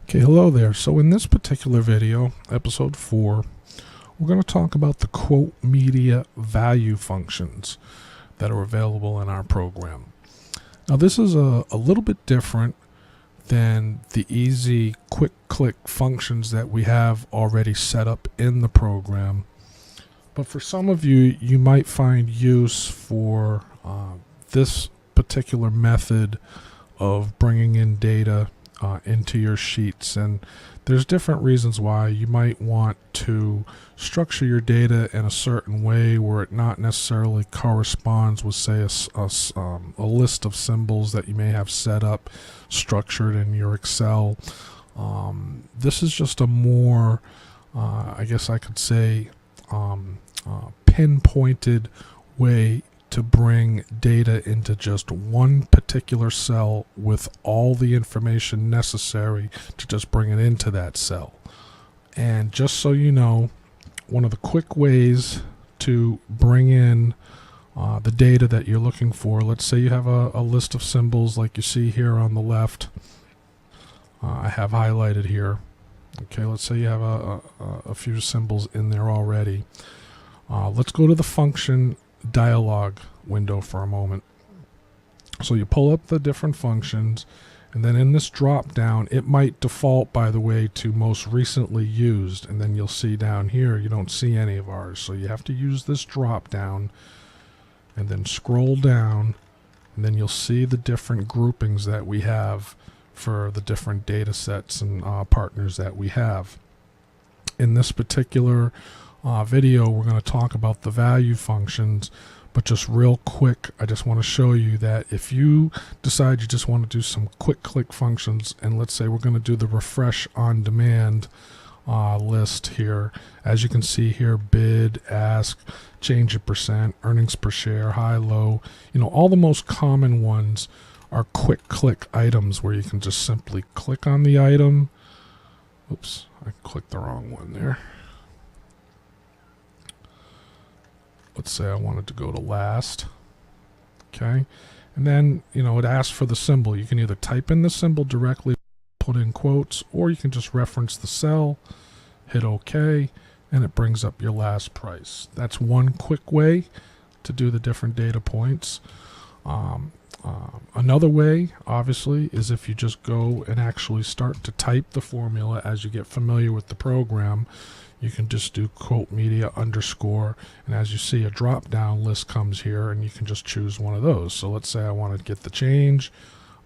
Okay, hello there. So in this particular video, episode 4, we're going to talk about the quote media value functions that are available in our program. Now this is a little bit different than the easy quick click functions that we have already set up in the program. But for some of you, you might find use for this particular method of bringing in data into your sheets, and there's different reasons why. You might want to structure your data in a certain way where it not necessarily corresponds with, say, a list of symbols that you may have set up structured in your Excel. This is just a more I guess I could say pinpointed way to bring data into just one particular cell with all the information necessary to just bring it into that cell. And just so you know, one of the quick ways to bring in the data that you're looking for, let's say you have a list of symbols like you see here on the left. I have highlighted here. Okay, let's say you have a few symbols in there already. Let's go to the function dialog window for a moment. So you pull up the different functions, and then in this drop down, it might default, by the way, to most recently used, and then you'll see down here you don't see any of ours, so you have to use this drop down and then scroll down, and then you'll see the different groupings that we have for the different data sets and partners that we have. In this particular video, we're going to talk about the value functions, but just real quick, I just want to show you that if you decide you just want to do some quick click functions, and let's say we're going to do the refresh on demand list here, as you can see here, bid, ask, change of percent, earnings per share, high, low, all the most common ones are quick click items where you can just simply click on the item. Oops, I clicked the wrong one there. Let's say I wanted to go to last. Okay, and then it asks for the symbol. You can either type in the symbol directly, put in quotes, or you can just reference the cell, hit OK, and it brings up your last price. That's one quick way to do the different data points. Another way, obviously, is if you just go and actually start to type the formula as you get familiar with the program. You can just do quote media underscore, and as you see, a drop down list comes here, and you can just choose one of those. So let's say I want to get the change.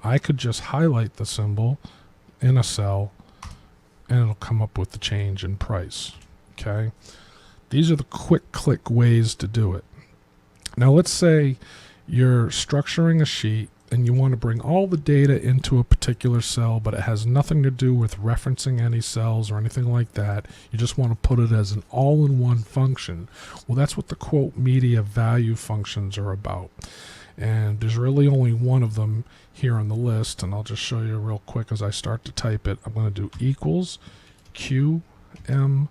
I could just highlight the symbol in a cell, and it'll come up with the change in price. Okay, these are the quick click ways to do it. Now let's say you're structuring a sheet and you want to bring all the data into a particular cell, but it has nothing to do with referencing any cells or anything like that. You just want to put it as an all-in-one function. Well, that's what the quote media value functions are about. And there's really only one of them here on the list, and I'll just show you real quick as I start to type it. I'm going to do equals QM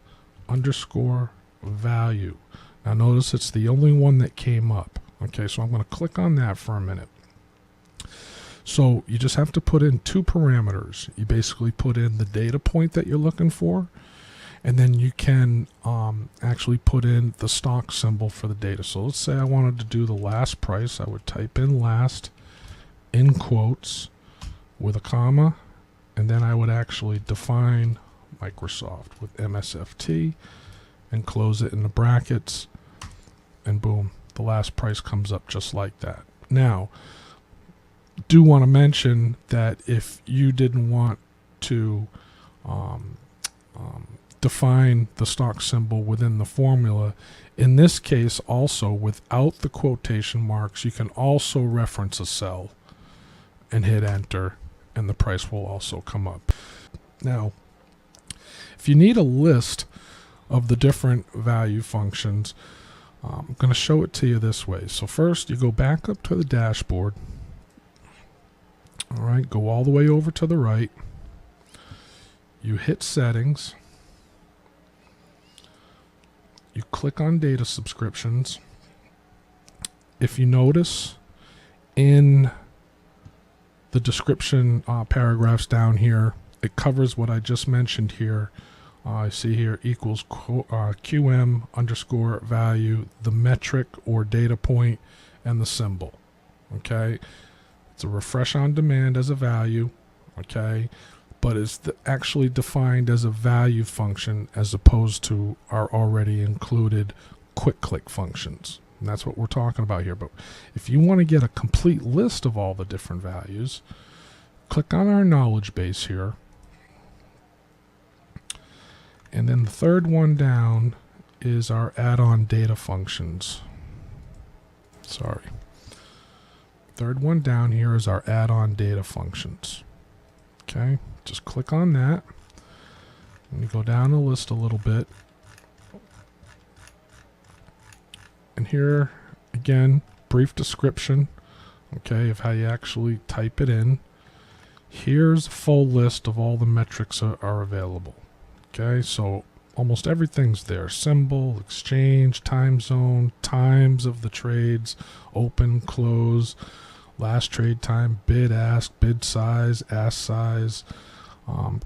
underscore value. Now notice it's the only one that came up. Okay, so I'm going to click on that for a minute. So you just have to put in two parameters. You basically put in the data point that you're looking for, and then you can actually put in the stock symbol for the data. So let's say I wanted to do the last price. I would type in last in quotes with a comma, and then I would actually define Microsoft with MSFT and close it in the brackets, and boom, the last price comes up just like that. Now, do want to mention that if you didn't want to define the stock symbol within the formula, in this case also without the quotation marks, you can also reference a cell and hit enter, and the price will also come up. Now, if you need a list of the different value functions, I'm going to show it to you this way. So first, you go back up to the dashboard. All right, go all the way over to the right. You hit settings. You click on data subscriptions. If you notice in the description paragraphs down here, it covers what I just mentioned here. I see here equals QM underscore value, the metric or data point, and the symbol. Okay, it's a refresh on demand as a value. Okay, but it's actually defined as a value function as opposed to our already included quick click functions. And that's what we're talking about here. But if you want to get a complete list of all the different values, click on our knowledge base here. And then the third one down is our add-on data functions. Sorry. Third one down here is our add-on data functions. Okay, just click on that. And you go down the list a little bit. And here, again, brief description, okay, of how you actually type it in. Here's a full list of all the metrics are available. Okay, so almost everything's there. Symbol, exchange, time zone, times of the trades, open, close, last trade time, bid, ask size,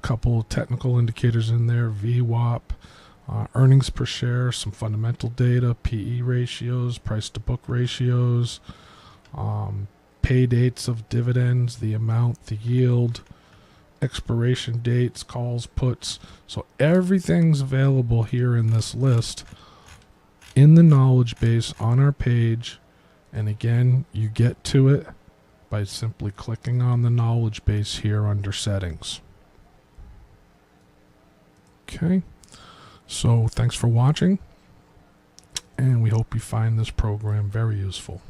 couple of technical indicators in there, VWAP, earnings per share, some fundamental data, PE ratios, price to book ratios, pay dates of dividends, the amount, the yield, expiration dates, calls, puts. So everything's available here in this list in the knowledge base on our page. And again, you get to it by simply clicking on the knowledge base here under settings. Okay, so thanks for watching, and we hope you find this program very useful.